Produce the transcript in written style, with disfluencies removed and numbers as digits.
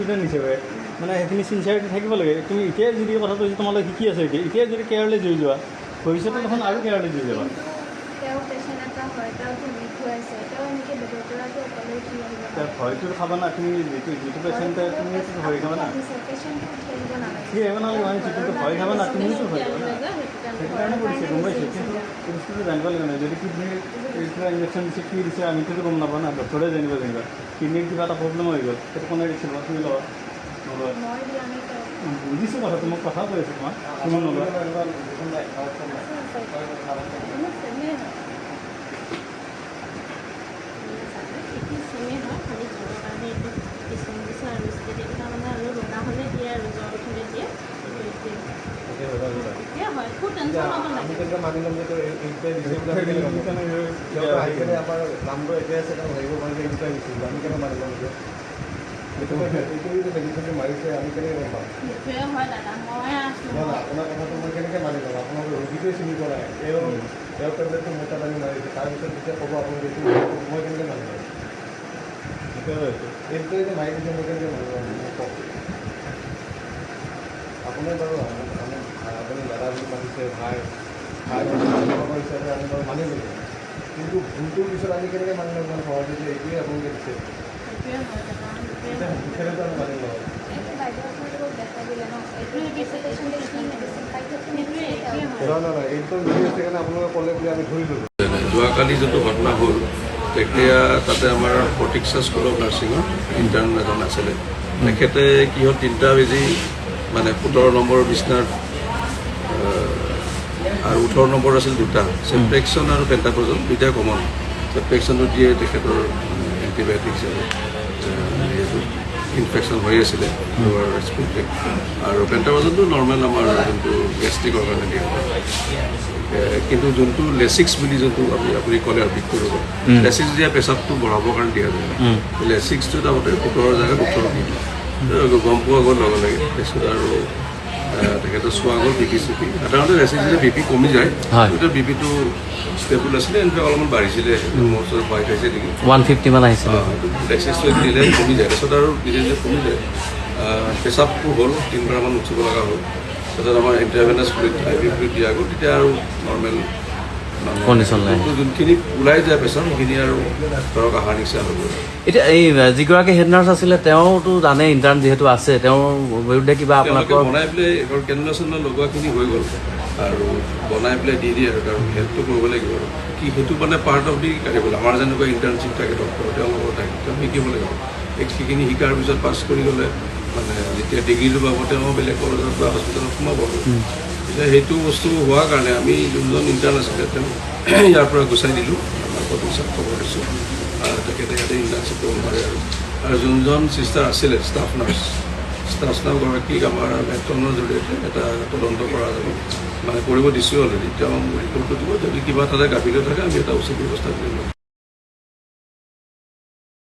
Student হিচাপে মানে সেইখিনি চিনচিয়াৰিটি থাকিব লাগে। তুমি এতিয়াই যদি কথাটো হৈছে তোমালোক শিকি আছে এতিয়াই যদি কেয়াৰলেছ হৈ যোৱা ভৱিষ্যতে দেখোন আৰু কেয়াৰলেছ হৈ যাবা। ভয়টো খাবা না তুমি যিটো পেচেণ্টে তুমি ভয় খাবা না ঠিক আহিব নালাগে মানে যিটো ভয় খাবা না তুমিতো ভয় খাবা না সেইটো কাৰণে কৰিছে গম পাইছোঁ। কিন্তু বস্তুটো জানিব লাগে নহয় যদি কিডনী কিবা ইনজেকশ্যন দিছে কি দিছে আমিতো গম নাপাওঁ না ডক্টৰে জানিব যেনিবা কিডনীৰ কিবা এটা প্ৰব্লেম হৈ গ'ল সেইটো কোনে দিছিল বা তুমি ল'বা বুজিছোঁ কথাটো মোক কথা কৈ আছোঁ তোমাক তুমি নল'বা মাৰিছে আমি কেনেকৈ গম পাম আপোনাৰ কথাটো মই কেনেকৈ মানি ল'ম আপোনালোকে ৰোগীটোৱে চিনি পোৱা নাই তেওঁৰ টেবলেটটো মোৰ তাত আমি মাৰিছোঁ তাৰপিছত যেতিয়া ক'ব আপোনালোকে এইটো মই কেনেকৈ মানি ল'ম এইটোৱে যে মাৰি দিছে মই কেনেকৈ মানি ল'ম কওক আপোনাৰ বাৰু আপুনি দাদা বুলি মাতিছে ভাই হিচাপে আমি বাৰু মানি ল'লোঁ কিন্তু ভুলটোৰ পিছত আমি কেনেকৈ মানি ল'ম মানে সহজে যে এইটোৱে আপোনালোকে দিছে সেইটোতো আমি মানি লওঁ যোৱাকালি যিটো ঘটনা হ'ল তেতিয়া তাতে আমাৰ প্ৰতীক্ষা স্কুল অফ নাৰ্ছিঙৰ ইণ্টাৰ্ণ এজন আছিলে তেখেতে কি হ'ল 3টা বেজি মানে 17 নম্বৰৰ বিচনাৰ আৰু 18 নম্বৰ আছিল 2টা চেপ্ৰেক্সন আৰু পেণ্টাপ্ৰজন 2টাই কমন চেপ্ৰেক্সনটো দিয়ে তেখেতৰ এণ্টিবায়'টিক হিচাপে যিহেতু ইনফেকশ্যন হৈ আছিলে লোৱাৰ ৰেচপিৰেটৰী আৰু পেণ্টাপ্ৰজনটো নৰ্মেল আমাৰ যোনটো গেষ্ট্ৰিকৰ কাৰণে দিয়া হয় কিন্তু যোনটো লেচিক্স বুলি যোনটো আপুনি ক'লে আৰু বিক কৰিব লেচিক্স দিয়া পেচাবটো বঢ়াবৰ কাৰণে দিয়া যায় লেচিক্সটো তাৰমতে 17 জেগাত 18 গম পোৱা গ'ল লগে লগে তাৰপিছত আৰু তেখেতৰ চোৱা গ'ল বিপি চিপি সাধাৰণতে লেচিক্স দিলে বিপি কমি যায় তেতিয়া বিপিটো ষ্টেবল আছিলে এনেকৈ অলপমান বাঢ়িছিলে মোৰ ওচৰত পাই খাইছে নেকি 150 মান আহিছিলে লেচিক্সটো দিলে কমি যায় তাৰপিছত আৰু নিজে নিজে কমি যায় পেচাবটো হ'ল 3 বাৰমান উঠিব লগা হ'ল তাৰপিছত আমাৰ ইণ্টাৰভেনাছ ফ্লুইড IV ফ্লুইড দিয়া গ'ল তেতিয়া আৰু নৰ্মেল কণ্ডিশ্যন নাই যোনখিনি ওলাই যায় পেচাব সেইখিনি আৰু ধৰক অহাৰ নিচিনা হ'ব। এতিয়া এই যিগৰাকী হেড নাৰ্ছ আছিলে তেওঁতো জানে ইণ্টাৰ্ণ যিহেতু আছে তেওঁৰ বিৰুদ্ধে কিবা আপোনালোকৰ বনাই পেলাই কেনুলেশ্যন লগোৱাখিনি হৈ গ'ল আৰু বনাই পেলাই দি দিয়ে আৰু তাৰ হেল্পটো কৰিব লাগিব আৰু কি সেইটো মানে পাৰ্ট অফ দি কাটিবলৈ আমাৰ যেনেকুৱা ইণ্টাৰ্ণশ্বিপ থাকে ডক্টৰ তেওঁলোকৰ থাকে তেওঁ শিকিব লাগিব সেইখিনি শিকাৰ পিছত পাছ কৰি গ'লে মানে যেতিয়া ডিগ্ৰীটো পাব তেওঁ বেলেগ কলেজত বা হস্পিটেলত সোমাব এতিয়া সেইটো বস্তু হোৱাৰ কাৰণে আমি যোনজন ইণ্টাৰ্ণ আছিলে তেওঁ ইয়াৰ পৰা গুচাই দিলোঁ আমাৰ প্ৰতিষ্ঠাত খবৰ দিছোঁ তেখেতে ইয়াতে ইণ্টাৰ্ণশ্বিপ কৰিব পাৰে আৰু যোনজন চিষ্টাৰ আছিলে ষ্টাফ নাৰ্ছগৰাকীক আমাৰ মেট্ৰনৰ জৰিয়তে এটা তদন্ত কৰা যাব মানে কৰিব দিছোঁ অলৰেডি তেওঁ ৰিপৰ্টটো দিব যদি কিবা তাতে গাফিলতি থাকে আমি এটা উচিত ব্যৱস্থা কৰিম।